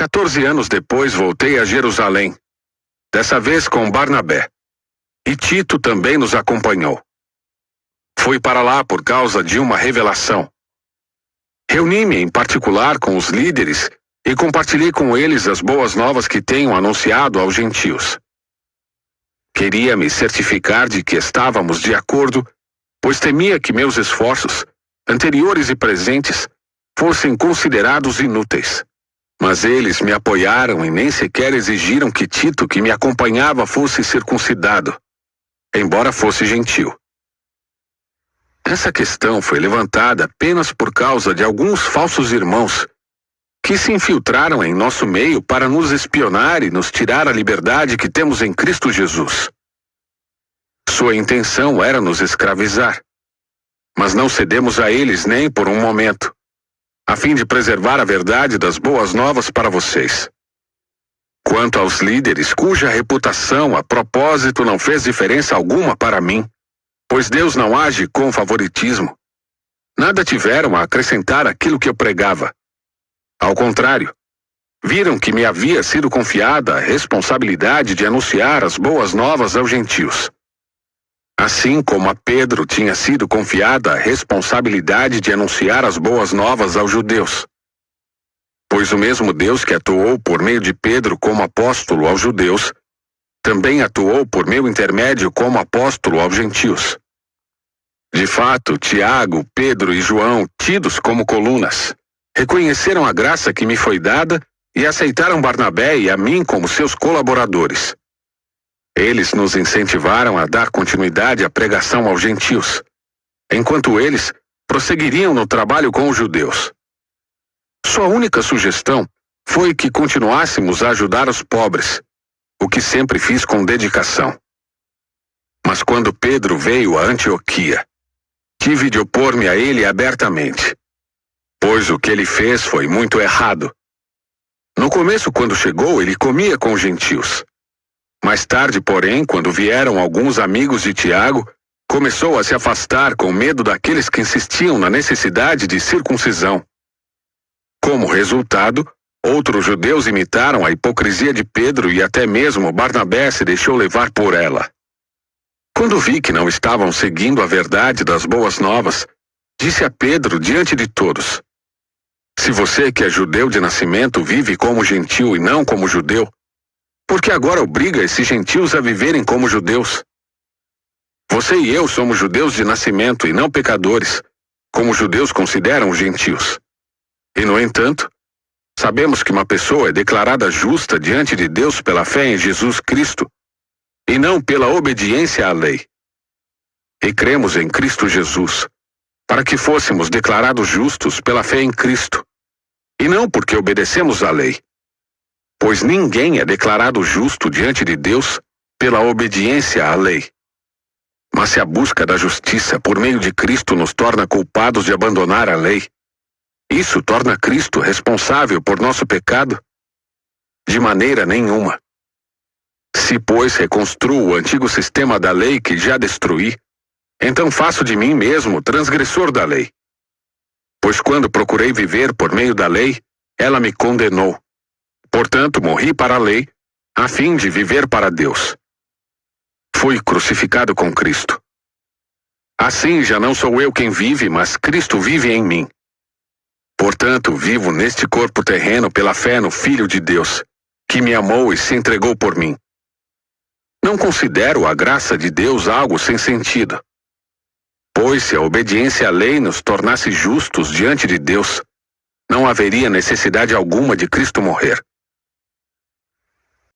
14 anos depois voltei a Jerusalém, dessa vez com Barnabé, e Tito também nos acompanhou. Fui para lá por causa de uma revelação. Reuni-me em particular com os líderes e compartilhei com eles as boas novas que tenho anunciado aos gentios. Queria me certificar de que estávamos de acordo, pois temia que meus esforços, anteriores e presentes, fossem considerados inúteis. Mas eles me apoiaram e nem sequer exigiram que Tito, que me acompanhava, fosse circuncidado, embora fosse gentio. Essa questão foi levantada apenas por causa de alguns falsos irmãos que se infiltraram em nosso meio para nos espionar e nos tirar a liberdade que temos em Cristo Jesus. Sua intenção era nos escravizar, mas não cedemos a eles nem por um momento, a fim de preservar a verdade das boas novas para vocês. Quanto aos líderes cuja reputação a propósito não fez diferença alguma para mim, pois Deus não age com favoritismo, nada tiveram a acrescentar àquilo que eu pregava. Ao contrário, viram que me havia sido confiada a responsabilidade de anunciar as boas novas aos gentios. Assim como a Pedro tinha sido confiada a responsabilidade de anunciar as boas novas aos judeus. Pois o mesmo Deus que atuou por meio de Pedro como apóstolo aos judeus, também atuou por meu intermédio como apóstolo aos gentios. De fato, Tiago, Pedro e João, tidos como colunas, reconheceram a graça que me foi dada e aceitaram Barnabé e a mim como seus colaboradores. Eles nos incentivaram a dar continuidade à pregação aos gentios, enquanto eles prosseguiriam no trabalho com os judeus. Sua única sugestão foi que continuássemos a ajudar os pobres, o que sempre fiz com dedicação. Mas quando Pedro veio a Antioquia, tive de opor-me a ele abertamente, pois o que ele fez foi muito errado. No começo, quando chegou, ele comia com os gentios. Mais tarde, porém, quando vieram alguns amigos de Tiago, começou a se afastar com medo daqueles que insistiam na necessidade de circuncisão. Como resultado, outros judeus imitaram a hipocrisia de Pedro e até mesmo Barnabé se deixou levar por ela. Quando vi que não estavam seguindo a verdade das boas novas, disse a Pedro diante de todos: se você que é judeu de nascimento vive como gentio e não como judeu, por que agora obriga esses gentios a viverem como judeus? Você e eu somos judeus de nascimento e não pecadores, como os judeus consideram os gentios. E, no entanto, sabemos que uma pessoa é declarada justa diante de Deus pela fé em Jesus Cristo, e não pela obediência à lei. E cremos em Cristo Jesus, para que fôssemos declarados justos pela fé em Cristo, e não porque obedecemos à lei. Pois ninguém é declarado justo diante de Deus pela obediência à lei. Mas se a busca da justiça por meio de Cristo nos torna culpados de abandonar a lei, isso torna Cristo responsável por nosso pecado? De maneira nenhuma. Se, pois, reconstruo o antigo sistema da lei que já destruí, então faço de mim mesmo transgressor da lei. Pois quando procurei viver por meio da lei, ela me condenou. Portanto, morri para a lei, a fim de viver para Deus. Fui crucificado com Cristo. Assim já não sou eu quem vive, mas Cristo vive em mim. Portanto, vivo neste corpo terreno pela fé no Filho de Deus, que me amou e se entregou por mim. Não considero a graça de Deus algo sem sentido. Pois se a obediência à lei nos tornasse justos diante de Deus, não haveria necessidade alguma de Cristo morrer.